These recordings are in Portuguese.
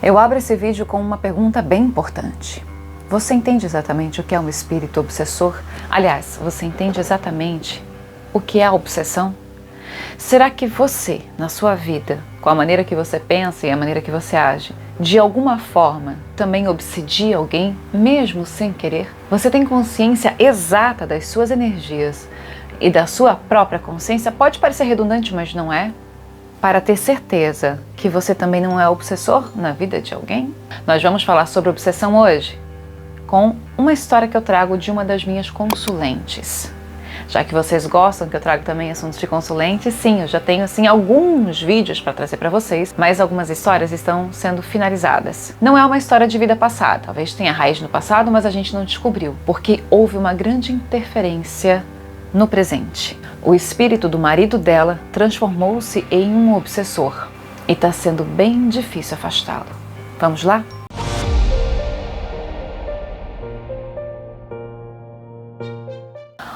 Eu abro esse vídeo com uma pergunta bem importante. Você entende exatamente o que é um espírito obsessor? Aliás, você entende exatamente o que é a obsessão? Será que você, na sua vida, com a maneira que você pensa e a maneira que você age, de alguma forma também obsedia alguém, mesmo sem querer? Você tem consciência exata das suas energias e da sua própria consciência? Pode parecer redundante, mas não é. Para ter certeza que você também não é obsessor na vida de alguém, nós vamos falar sobre obsessão hoje, com uma história que eu trago de uma das minhas consulentes. Já que vocês gostam que eu trago também assuntos de consulentes, sim, eu já tenho assim alguns vídeos para trazer para vocês, mas algumas histórias estão sendo finalizadas. Não é uma história de vida passada, talvez tenha raiz no passado, mas a gente não descobriu, porque houve uma grande interferência no presente. O espírito do marido dela transformou-se em um obsessor e está sendo bem difícil afastá-lo. Vamos lá?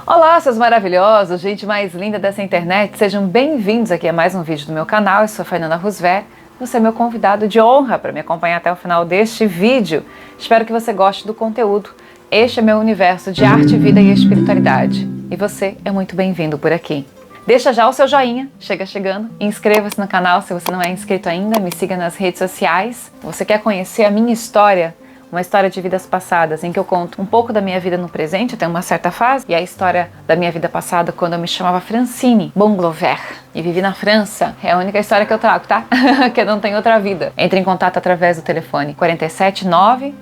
Olá, seus maravilhosos, gente mais linda dessa internet, sejam bem-vindos aqui a mais um vídeo do meu canal. Eu sou a Fernanda Roosevelt, você é meu convidado de honra para me acompanhar até o final deste vídeo. Espero que você goste do conteúdo. Este é meu universo de arte, vida e espiritualidade. E você é muito bem-vindo por aqui. Deixa já o seu joinha, chega chegando, inscreva-se no canal se você não é inscrito ainda, me siga nas redes sociais. Você quer conhecer a minha história? Uma história de vidas passadas, em que eu conto um pouco da minha vida no presente, até uma certa fase, e a história da minha vida passada quando eu me chamava Francine Bonglover e vivi na França. É a única história que eu trago, tá? Que eu não tenho outra vida. Entre em contato através do telefone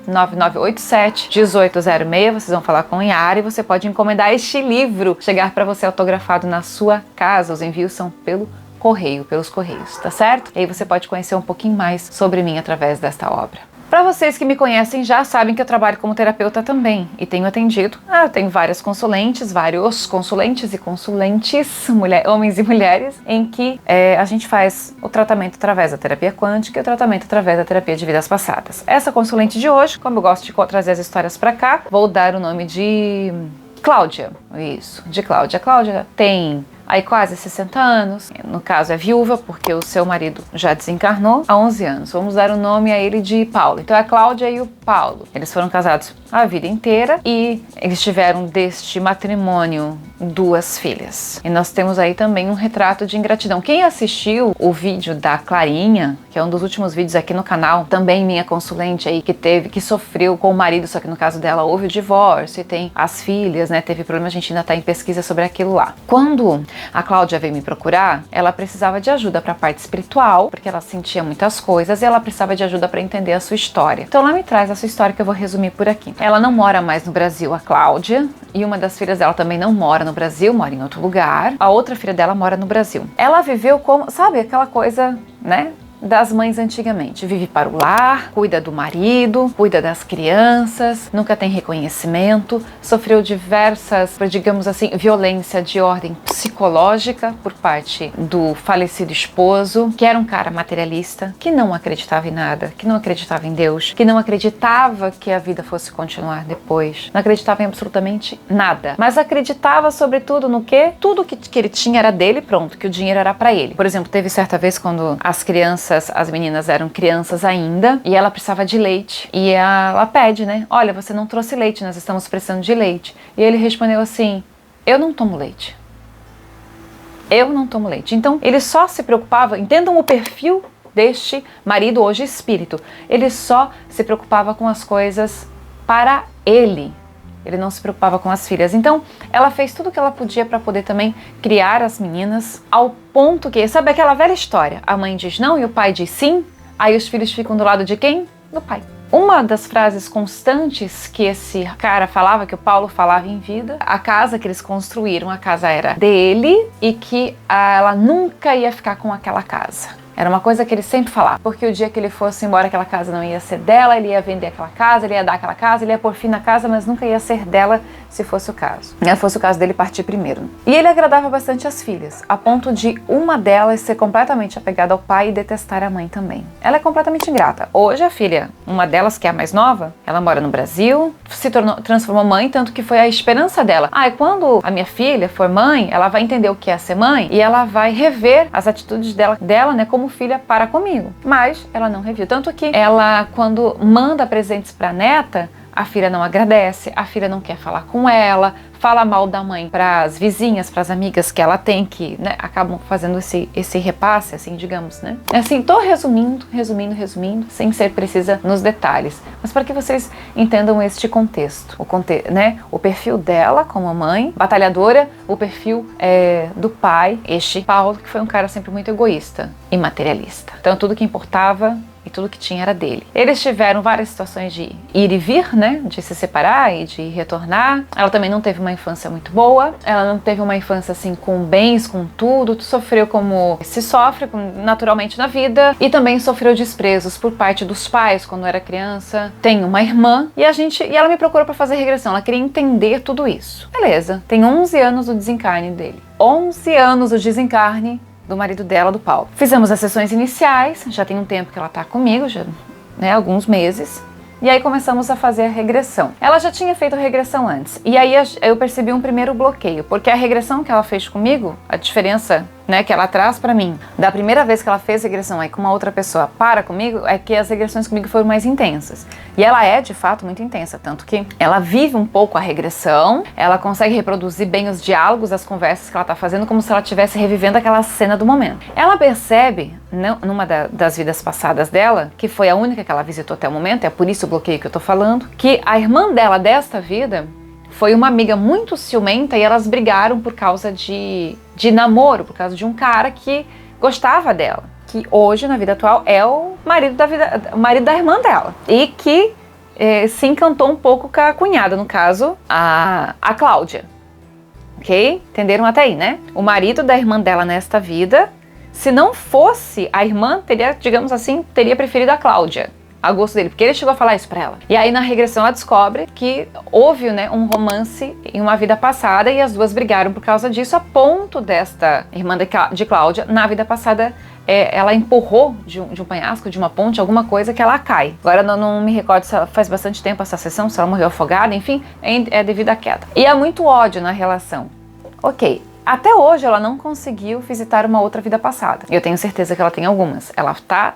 479-9987-1806. Vocês vão falar com o Yara e você pode encomendar este livro, chegar para você autografado na sua casa. Os envios são pelo correio, pelos correios, tá certo? E aí você pode conhecer um pouquinho mais sobre mim através desta obra. Para vocês que me conhecem já sabem que eu trabalho como terapeuta também e tenho atendido, eu tenho vários consulentes e consulentes, homens e mulheres, em que a gente faz o tratamento através da terapia quântica e o tratamento através da terapia de vidas passadas. Essa consulente de hoje, como eu gosto de trazer as histórias para cá, vou dar o nome de Cláudia. Isso, de Cláudia. A Cláudia tem aí quase 60 anos, no caso é viúva porque o seu marido já desencarnou há 11 anos. Vamos dar o nome a ele de Paulo. Então é a Cláudia e o Paulo. Eles foram casados a vida inteira e eles tiveram deste matrimônio 2 filhas. E nós temos aí também um retrato de ingratidão. Quem assistiu o vídeo da Clarinha, que é um dos últimos vídeos aqui no canal, também minha consulente aí que sofreu com o marido, só que no caso dela houve o divórcio e tem as filhas, né? Teve problema, a gente ainda tá em pesquisa sobre aquilo lá. Quando a Cláudia veio me procurar, ela precisava de ajuda para a parte espiritual, porque ela sentia muitas coisas e ela precisava de ajuda para entender a sua história. Então ela me traz a sua história que eu vou resumir por aqui. Ela não mora mais no Brasil, a Cláudia, e uma das filhas dela também não mora no Brasil, mora em outro lugar. A outra filha dela mora no Brasil. Ela viveu como, sabe, aquela coisa, né, das mães antigamente. Vive para o lar, cuida do marido, cuida das crianças, nunca tem reconhecimento, sofreu diversas, digamos assim, violência de ordem psicológica por parte do falecido esposo, que era um cara materialista, que não acreditava em nada, que não acreditava em Deus, que não acreditava que a vida fosse continuar depois, não acreditava em absolutamente nada, mas acreditava sobretudo no quê? Tudo que ele tinha era dele, pronto, que o dinheiro era para ele. Por exemplo, teve certa vez quando as meninas eram crianças ainda e ela precisava de leite e ela pede, né? Olha, você não trouxe leite, nós estamos precisando de leite. E ele respondeu assim: eu não tomo leite. Eu não tomo leite. Então ele só se preocupava, entendam o perfil deste marido hoje espírito, ele só se preocupava com as coisas para ele. Ele não se preocupava com as filhas. Então, ela fez tudo o que ela podia para poder também criar as meninas, ao ponto que, sabe aquela velha história? A mãe diz não e o pai diz sim, aí os filhos ficam do lado de quem? Do pai. Uma das frases constantes que esse cara falava, que o Paulo falava em vida, a casa que eles construíram, a casa era dele e que ela nunca ia ficar com aquela casa. Era uma coisa que ele sempre falava, porque o dia que ele fosse embora, aquela casa não ia ser dela, ele ia vender aquela casa, ele ia dar aquela casa, ele ia pôr fim na casa, mas nunca ia ser dela se fosse o caso. Se fosse o caso dele partir primeiro. E ele agradava bastante as filhas, a ponto de uma delas ser completamente apegada ao pai e detestar a mãe também. Ela é completamente ingrata. Hoje a filha, uma delas que é a mais nova, ela mora no Brasil, transformou mãe, tanto que foi a esperança dela. E quando a minha filha for mãe, ela vai entender o que é ser mãe e ela vai rever as atitudes dela, né, como filha para comigo. Mas ela não reviu. Tanto que ela, quando manda presentes para a neta, a filha não agradece, a filha não quer falar com ela, fala mal da mãe para as vizinhas, para as amigas que ela tem, que, né, acabam fazendo esse repasse, assim, digamos, né? Assim, tô resumindo, sem ser precisa nos detalhes, mas para que vocês entendam este contexto, o perfil dela como mãe, batalhadora, o perfil do pai, este Paulo, que foi um cara sempre muito egoísta e materialista. Então tudo que importava e tudo que tinha era dele. Eles tiveram várias situações de ir e vir, né, de se separar e de retornar. Ela também não teve uma infância muito boa, ela não teve uma infância assim com bens, com tudo, sofreu como se sofre naturalmente na vida, e também sofreu desprezos por parte dos pais quando era criança. Tem uma irmã e ela me procurou para fazer regressão, ela queria entender tudo isso. Beleza, tem 11 anos o desencarne dele. 11 anos o desencarne do marido dela, do Paulo. Fizemos as sessões iniciais, já tem um tempo que ela tá comigo, já, né, alguns meses. E aí começamos a fazer a regressão. Ela já tinha feito a regressão antes. E aí eu percebi um primeiro bloqueio, porque a regressão que ela fez comigo, a diferença, né, que ela traz pra mim, da primeira vez que ela fez regressão aí com uma outra pessoa para comigo, é que as regressões comigo foram mais intensas. E ela é, de fato, muito intensa, tanto que ela vive um pouco a regressão, ela consegue reproduzir bem os diálogos, as conversas que ela tá fazendo, como se ela estivesse revivendo aquela cena do momento. Ela percebe, numa das vidas passadas dela, que foi a única que ela visitou até o momento, é por isso o bloqueio que eu tô falando, que a irmã dela desta vida foi uma amiga muito ciumenta e elas brigaram por causa de namoro, por causa de um cara que gostava dela, que hoje, na vida atual, é o marido da irmã dela, e que se encantou um pouco com a cunhada, no caso, a Cláudia. Ok? Entenderam até aí, né? O marido da irmã dela nesta vida, se não fosse a irmã, teria, digamos assim, teria preferido a Cláudia, a gosto dele, porque ele chegou a falar isso pra ela. E aí na regressão ela descobre que houve, né, um romance em uma vida passada e as duas brigaram por causa disso, a ponto desta irmã de Cláudia, na vida passada, ela empurrou de um penhasco, de uma ponte, alguma coisa que ela cai. Agora não me recordo se ela faz bastante tempo essa sessão, se ela morreu afogada, enfim, é devido à queda. E há muito ódio na relação. Ok. Até hoje ela não conseguiu visitar uma outra vida passada. Eu tenho certeza que ela tem algumas. Ela tá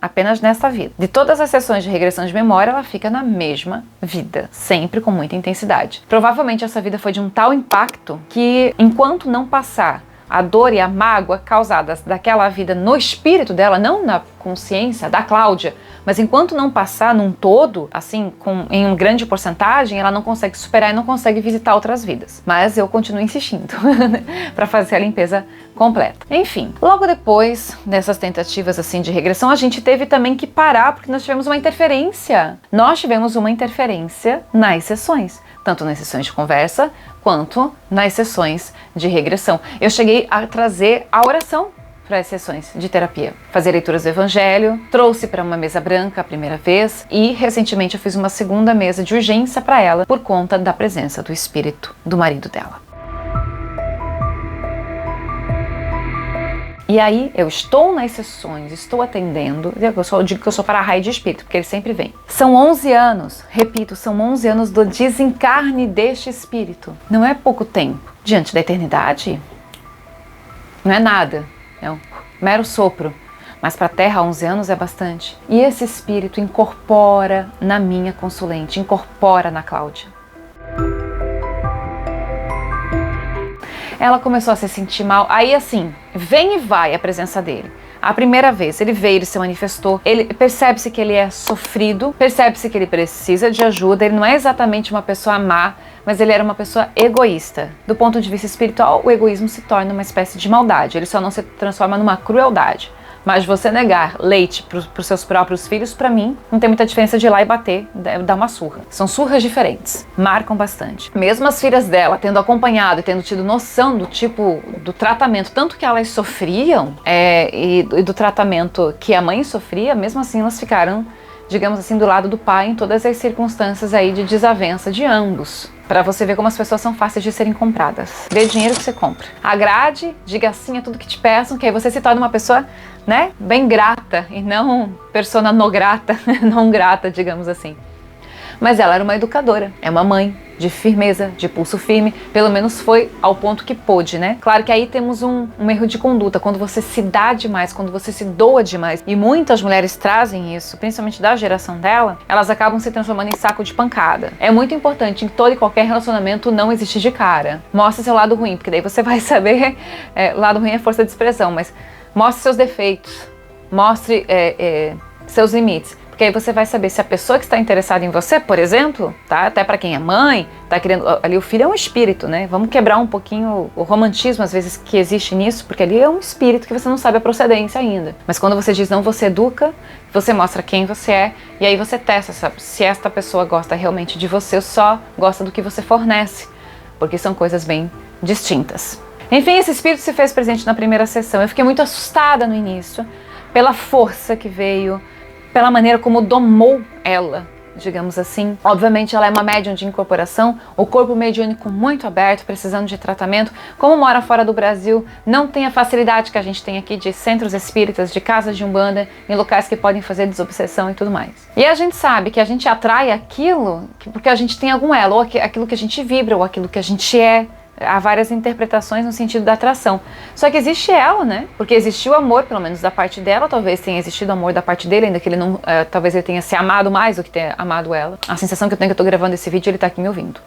apenas nessa vida. De todas as sessões de regressão de memória, ela fica na mesma vida, sempre com muita intensidade. Provavelmente essa vida foi de um tal impacto que, enquanto não passar a dor e a mágoa causadas daquela vida no espírito dela, não na consciência da Cláudia, mas enquanto não passar num todo, assim, em uma grande porcentagem, ela não consegue superar e não consegue visitar outras vidas. Mas eu continuo insistindo para fazer a limpeza completa. Enfim, logo depois dessas tentativas assim de regressão, a gente teve também que parar porque nós tivemos uma interferência. Nós tivemos uma interferência nas sessões, tanto nas sessões de conversa quanto nas sessões de regressão. Eu cheguei a trazer a oração para as sessões de terapia, fazer leituras do Evangelho, trouxe para uma mesa branca a primeira vez e recentemente eu fiz uma segunda mesa de urgência para ela por conta da presença do espírito do marido dela. E aí eu estou nas sessões, estou atendendo, eu digo que eu sou para-raio de espírito, porque ele sempre vem. São 11 anos, repito, são 11 anos do desencarne deste espírito. Não é pouco tempo. Diante da eternidade, não é nada, é um mero sopro. Mas para a Terra, 11 anos é bastante. E esse espírito incorpora na minha consulente, incorpora na Cláudia. Ela começou a se sentir mal, aí assim, vem e vai a presença dele. A primeira vez, ele veio, ele se manifestou, ele percebe-se que ele é sofrido, percebe-se que ele precisa de ajuda, ele não é exatamente uma pessoa má, mas ele era uma pessoa egoísta. Do ponto de vista espiritual, o egoísmo se torna uma espécie de maldade, ele só não se transforma numa crueldade. Mas você negar leite para os seus próprios filhos, para mim, não tem muita diferença de ir lá e bater, dar uma surra. São surras diferentes, marcam bastante. Mesmo as filhas dela, tendo acompanhado e tendo tido noção do tipo do tratamento, tanto que elas sofriam e do tratamento que a mãe sofria, mesmo assim elas ficaram, digamos assim, do lado do pai em todas as circunstâncias aí de desavença de ambos. Para você ver como as pessoas são fáceis de serem compradas. Dê dinheiro que você compra. Agrade, diga sim a tudo que te peçam, que aí você se torna uma pessoa, né, bem grata e não persona não grata, não grata, digamos assim. Mas ela era uma educadora, é uma mãe de firmeza, de pulso firme, pelo menos foi ao ponto que pôde, né? Claro que aí temos um erro de conduta, quando você se dá demais, quando você se doa demais, e muitas mulheres trazem isso, principalmente da geração dela, elas acabam se transformando em saco de pancada. É muito importante em todo e qualquer relacionamento não existir de cara. Mostre seu lado ruim, porque daí você vai saber, lado ruim é força de expressão, mas mostre seus defeitos, mostre seus limites. Porque aí você vai saber se a pessoa que está interessada em você, por exemplo, tá? Até para quem é mãe, tá querendo, ali o filho é um espírito, né? Vamos quebrar um pouquinho o romantismo às vezes que existe nisso, porque ali é um espírito que você não sabe a procedência ainda. Mas quando você diz não, você educa, você mostra quem você é, e aí você testa se esta pessoa gosta realmente de você ou só gosta do que você fornece, porque são coisas bem distintas. Enfim, esse espírito se fez presente na primeira sessão. Eu fiquei muito assustada no início, pela força que veio, pela maneira como domou ela, digamos assim. Obviamente ela é uma médium de incorporação, o corpo mediúnico muito aberto, precisando de tratamento. Como mora fora do Brasil, não tem a facilidade que a gente tem aqui de centros espíritas, de casas de umbanda, em locais que podem fazer desobsessão e tudo mais. E a gente sabe que a gente atrai aquilo porque a gente tem algum elo, ou aquilo que a gente vibra, ou aquilo que a gente é. Há várias interpretações no sentido da atração. Só que existe ela, né? Porque existiu amor, pelo menos da parte dela, talvez tenha existido amor da parte dele, ainda que ele não, talvez ele tenha se amado mais do que ter amado ela. A sensação que eu tenho é que eu tô gravando esse vídeo e ele tá aqui me ouvindo.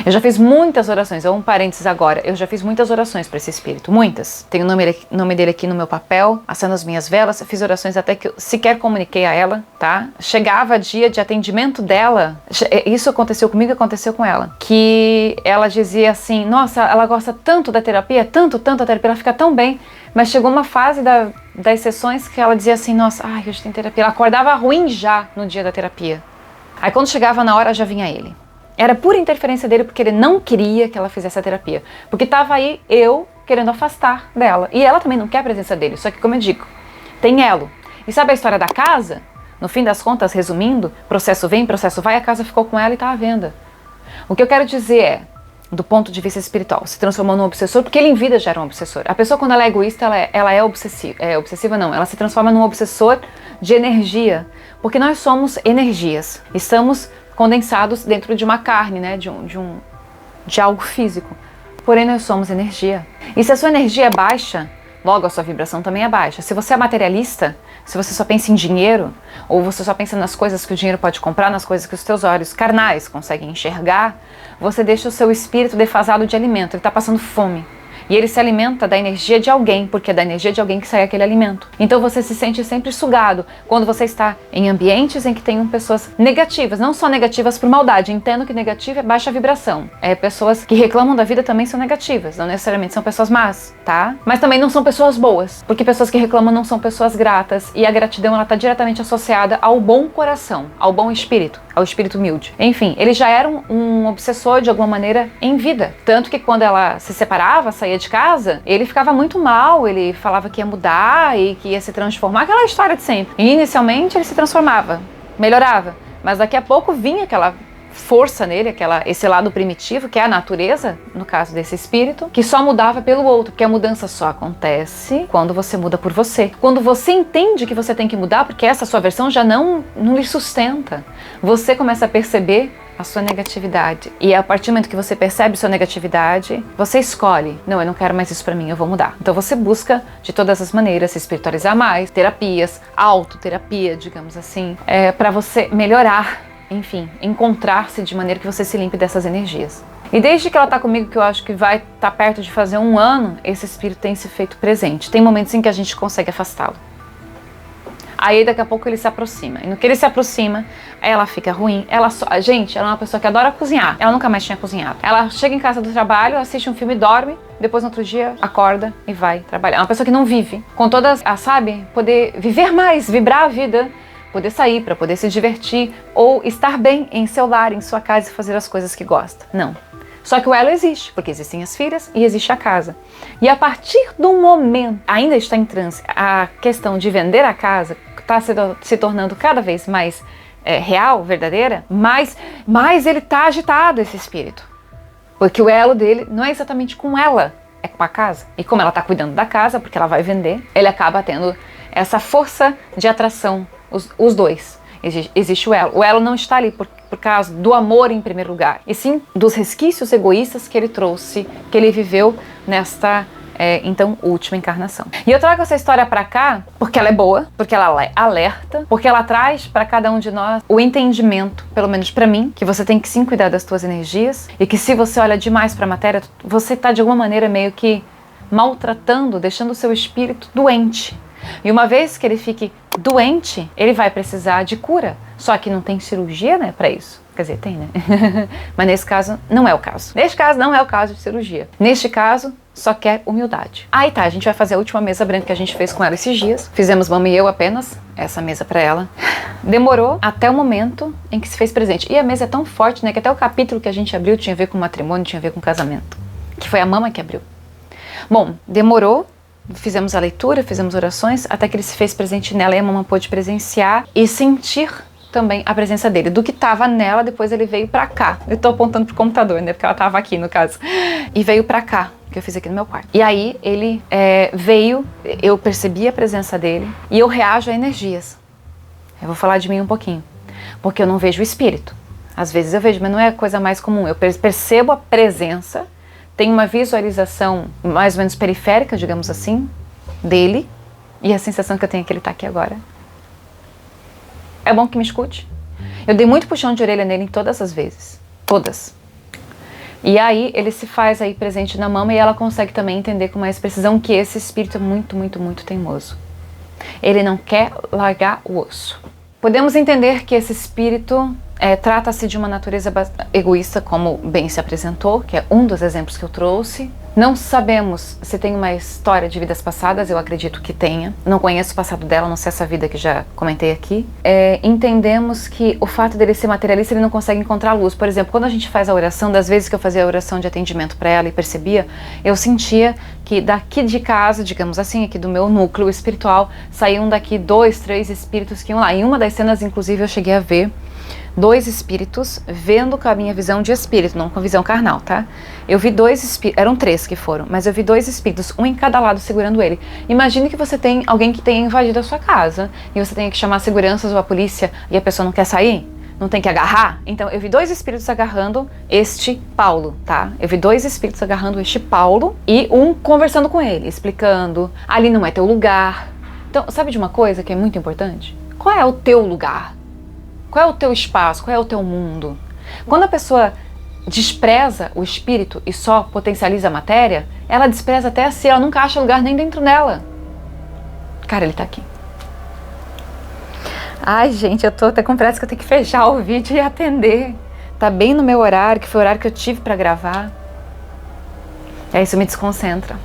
Eu já fiz muitas orações, um parênteses agora, eu já fiz muitas orações para esse espírito, muitas. Tenho o nome dele aqui no meu papel, acendo as minhas velas, eu fiz orações até que eu sequer comuniquei a ela, tá? Chegava dia de atendimento dela, isso aconteceu comigo e aconteceu com ela, que ela dizia assim, nossa, ela gosta tanto da terapia, tanto da terapia, ela fica tão bem, mas chegou uma fase das sessões que ela dizia assim, nossa, ai, hoje tem terapia, ela acordava ruim já no dia da terapia. Aí quando chegava na hora já vinha ele. Era pura interferência dele porque ele não queria que ela fizesse a terapia. Porque estava aí eu querendo afastar dela. E ela também não quer a presença dele. Só que, como eu digo, tem elo. E sabe a história da casa? No fim das contas, resumindo, processo vem, processo vai, a casa ficou com ela e está à venda. O que eu quero dizer é, do ponto de vista espiritual, se transformou num obsessor, porque ele em vida já era um obsessor. A pessoa, quando ela é egoísta, ela é obsessiva. Obsessiva não, ela se transforma num obsessor de energia. Porque nós somos energias. Estamos condensados dentro de uma carne, né, de algo físico. Porém, nós somos energia. E se a sua energia é baixa, logo a sua vibração também é baixa. Se você é materialista, se você só pensa em dinheiro, ou você só pensa nas coisas que o dinheiro pode comprar, nas coisas que os teus olhos carnais conseguem enxergar, você deixa o seu espírito defasado de alimento, ele está passando fome. E ele se alimenta da energia de alguém, porque é da energia de alguém que sai aquele alimento. Então você se sente sempre sugado quando você está em ambientes em que tenham pessoas negativas, não só negativas por maldade. Entendo que negativo é baixa vibração. Pessoas que reclamam da vida também são negativas, não necessariamente são pessoas más, tá? Mas também não são pessoas boas, porque pessoas que reclamam não são pessoas gratas, e a gratidão ela está diretamente associada ao bom coração, ao bom espírito, ao espírito humilde. Enfim, ele já era um obsessor de alguma maneira em vida. Tanto que quando ela se separava, saía de casa, ele ficava muito mal, ele falava que ia mudar e que ia se transformar, aquela história de sempre. E inicialmente ele se transformava, melhorava, mas daqui a pouco vinha aquela força nele, esse lado primitivo, que é a natureza, no caso desse espírito, que só mudava pelo outro, porque a mudança só acontece quando você muda por você. Quando você entende que você tem que mudar, porque essa sua versão já não lhe sustenta, você começa a perceber a sua negatividade. E a partir do momento que você percebe sua negatividade, você escolhe, não, eu não quero mais isso pra mim, eu vou mudar. Então você busca de todas as maneiras se espiritualizar mais, terapias, autoterapia, digamos assim, para você melhorar, enfim, encontrar-se de maneira que você se limpe dessas energias. E desde que ela tá comigo, que eu acho que vai estar perto de fazer 1 ano, esse espírito tem se feito presente. Tem momentos em que a gente consegue afastá-lo. Aí daqui a pouco ele se aproxima. E no que ele se aproxima, ela fica ruim. Gente, ela é uma pessoa que adora cozinhar. Ela nunca mais tinha cozinhado. Ela chega em casa do trabalho, assiste um filme, dorme. Depois no outro dia, acorda e vai trabalhar. É uma pessoa que não vive. Com todas, sabe, poder viver mais, vibrar a vida. Poder sair para poder se divertir. Ou estar bem em seu lar, em sua casa e fazer as coisas que gosta. Não. Só que o elo existe, porque existem as filhas e existe a casa. E a partir do momento, ainda está em transe, a questão de vender a casa está se tornando cada vez mais real, verdadeira, mais ele está agitado, esse espírito. Porque o elo dele não é exatamente com ela, é com a casa. E como ela está cuidando da casa, porque ela vai vender, ele acaba tendo essa força de atração, os dois. existe o elo. O elo não está ali por causa do amor em primeiro lugar, e sim dos resquícios egoístas que ele trouxe, que ele viveu nesta então última encarnação. E eu trago essa história pra cá porque ela é boa, porque ela alerta, porque ela traz pra cada um de nós o entendimento, pelo menos pra mim, que você tem que sim cuidar das tuas energias, e que se você olha demais pra matéria, você tá de alguma maneira meio que maltratando, deixando o seu espírito doente. E uma vez que ele fique doente, ele vai precisar de cura. Só que não tem cirurgia, né, pra isso. Quer dizer, tem, né? Mas nesse caso, não é o caso. Neste caso, não é o caso de cirurgia. Neste caso, só quer humildade. Aí tá, a gente vai fazer a última mesa branca que a gente fez com ela esses dias. Fizemos mama e eu apenas, essa mesa pra ela. Demorou até o momento em que se fez presente. E a mesa é tão forte, né, que até o capítulo que a gente abriu tinha a ver com matrimônio, tinha a ver com casamento. Que foi a mama que abriu. Bom, demorou. Fizemos a leitura, fizemos orações, até que ele se fez presente nela e a mamãe pôde presenciar e sentir também a presença dele. Do que estava nela, depois ele veio pra cá. Eu tô apontando pro computador, né? Porque ela tava aqui, no caso. E veio pra cá, que eu fiz aqui no meu quarto. E aí ele veio, eu percebi a presença dele e eu reajo a energias. Eu vou falar de mim um pouquinho, porque eu não vejo o espírito. Às vezes eu vejo, mas não é a coisa mais comum. Eu percebo a presença, tenho uma visualização mais ou menos periférica, digamos assim, dele, e a sensação que eu tenho é que ele está aqui agora. É bom que me escute. Eu dei muito puxão de orelha nele em todas as vezes. Todas. E aí ele se faz aí presente na mama e ela consegue também entender com mais precisão que esse espírito é muito, muito, muito teimoso. Ele não quer largar o osso. Podemos entender que esse espírito trata-se de uma natureza egoísta, como bem se apresentou, que é um dos exemplos que eu trouxe. Não sabemos se tem uma história de vidas passadas, eu acredito que tenha. Não conheço o passado dela, não sei essa vida que já comentei aqui. Entendemos que o fato dele ser materialista, ele não consegue encontrar luz. Por exemplo, quando a gente faz a oração, das vezes que eu fazia a oração de atendimento para ela e percebia, eu sentia que daqui de casa, digamos assim, aqui do meu núcleo espiritual, saíam daqui 2, 3 espíritos que iam lá. Em uma das cenas, inclusive, eu cheguei a ver 2 espíritos vendo com a minha visão de espírito, não com a visão carnal, tá? Eu vi 2 espíritos, eram 3 que foram, mas eu vi 2 espíritos, um em cada lado segurando ele. Imagine que você tem alguém que tenha invadido a sua casa e você tenha que chamar seguranças ou a polícia e a pessoa não quer sair, não tem que agarrar. Então eu vi 2 espíritos agarrando este Paulo, tá? Eu vi 2 espíritos agarrando este Paulo e um conversando com ele, explicando, ali não é teu lugar. Então, sabe de uma coisa que é muito importante? Qual é o teu lugar? Qual é o teu espaço? Qual é o teu mundo? Quando a pessoa despreza o espírito e só potencializa a matéria, ela despreza até si, ela nunca acha lugar nem dentro dela. Cara, ele tá aqui. Ai, gente, eu tô até com pressa que eu tenho que fechar o vídeo e atender. Tá bem no meu horário, que foi o horário que eu tive pra gravar. Aí isso me desconcentra.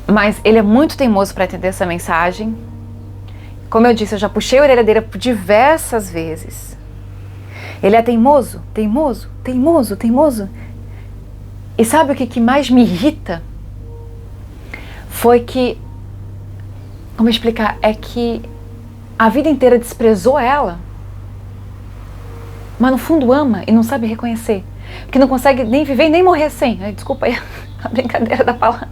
Mas ele é muito teimoso pra entender essa mensagem. Como eu disse, eu já puxei a orelha dele por diversas vezes. Ele é teimoso, teimoso, teimoso, teimoso. E sabe o que mais me irrita? Foi que, como explicar, é que a vida inteira desprezou ela, mas no fundo ama e não sabe reconhecer. Que não consegue nem viver e nem morrer sem. Ai, desculpa aí a brincadeira da palavra.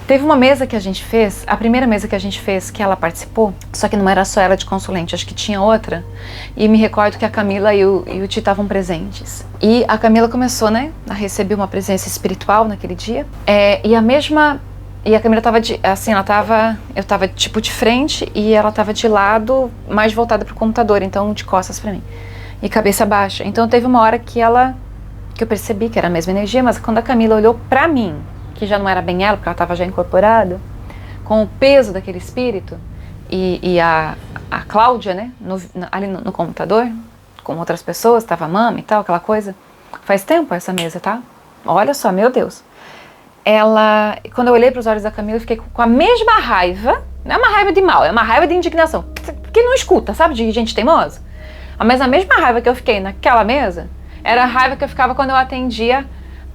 Teve uma mesa que a gente fez, a primeira mesa que a gente fez, que ela participou, só que não era só ela de consulente, acho que tinha outra, e me recordo que a Camila e o Ti estavam presentes. E a Camila começou, né, a receber uma presença espiritual naquele dia, e a Camila tava eu tava tipo de frente, e ela tava de lado, mais voltada pro computador, então de costas pra mim, e cabeça baixa. Então teve uma hora que eu percebi que era a mesma energia, mas quando a Camila olhou pra mim, que já não era bem ela, porque ela estava já incorporada, com o peso daquele espírito, e a Cláudia, né, ali no computador, com outras pessoas, estava a mama e tal, aquela coisa. Faz tempo essa mesa, tá? Olha só, meu Deus. Quando eu olhei para os olhos da Camila, eu fiquei com a mesma raiva, não é uma raiva de mal, é uma raiva de indignação, que não escuta, sabe, de gente teimosa? Mas a mesma raiva que eu fiquei naquela mesa, era a raiva que eu ficava quando eu atendia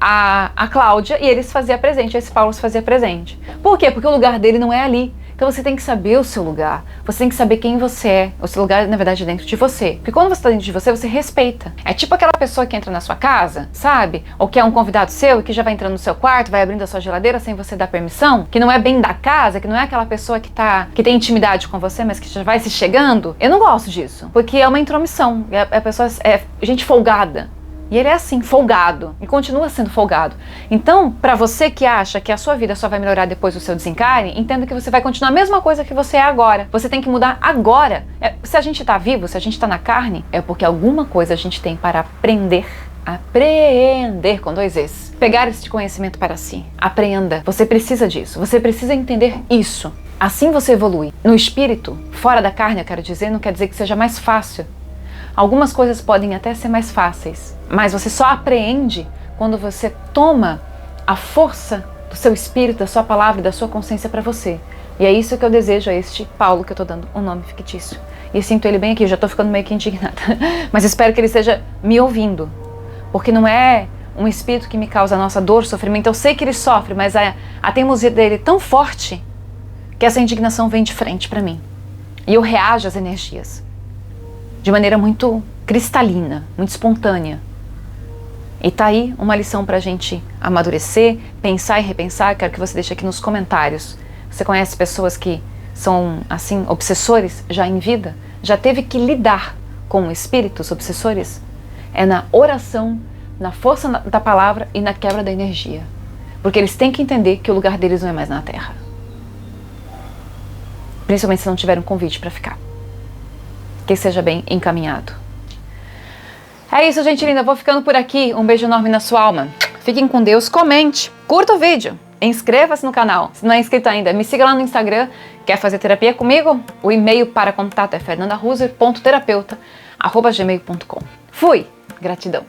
a Cláudia e ele se fazia presente, esse Paulo se fazia presente. Por quê? Porque o lugar dele não é ali. Então você tem que saber o seu lugar, você tem que saber quem você é. O seu lugar, na verdade, é dentro de você. Porque quando você está dentro de você, você respeita. É tipo aquela pessoa que entra na sua casa, sabe? Ou que é um convidado seu e que já vai entrando no seu quarto, vai abrindo a sua geladeira sem você dar permissão, que não é bem da casa, que não é aquela pessoa que tem intimidade com você, mas que já vai se chegando. Eu não gosto disso, porque é uma intromissão. A pessoa é gente folgada. E ele é assim, folgado, e continua sendo folgado. Então, para você que acha que a sua vida só vai melhorar depois do seu desencarne, entenda que você vai continuar a mesma coisa que você é agora. Você tem que mudar agora. Se a gente tá vivo, se a gente tá na carne, é porque alguma coisa a gente tem para aprender. Apreender com 2 Es. Pegar esse conhecimento para si. Aprenda. Você precisa disso. Você precisa entender isso. Assim você evolui. No espírito, fora da carne, eu quero dizer, não quer dizer que seja mais fácil. Algumas coisas podem até ser mais fáceis, mas você só apreende quando você toma a força do seu espírito, da sua palavra e da sua consciência para você. E é isso que eu desejo a este Paulo, que eu tô dando um nome fictício. E sinto ele bem aqui, eu já tô ficando meio que indignada. Mas espero que ele esteja me ouvindo, porque não é um espírito que me causa nossa dor, sofrimento. Eu sei que ele sofre, mas a teimosia dele é tão forte que essa indignação vem de frente para mim. E eu reajo às energias de maneira muito cristalina, muito espontânea. E tá aí uma lição pra gente amadurecer, pensar e repensar. Quero que você deixe aqui nos comentários. Você conhece pessoas que são, assim, obsessores já em vida? Já teve que lidar com espíritos obsessores? É na oração, na força da palavra e na quebra da energia. Porque eles têm que entender que o lugar deles não é mais na Terra. Principalmente se não tiver um convite para ficar. Que seja bem encaminhado. É isso, gente linda. Vou ficando por aqui. Um beijo enorme na sua alma. Fiquem com Deus. Comente, curta o vídeo, inscreva-se no canal. Se não é inscrito ainda, me siga lá no Instagram. Quer fazer terapia comigo? O e-mail para contato é fernandaruser.terapeuta@gmail.com. Fui! Gratidão.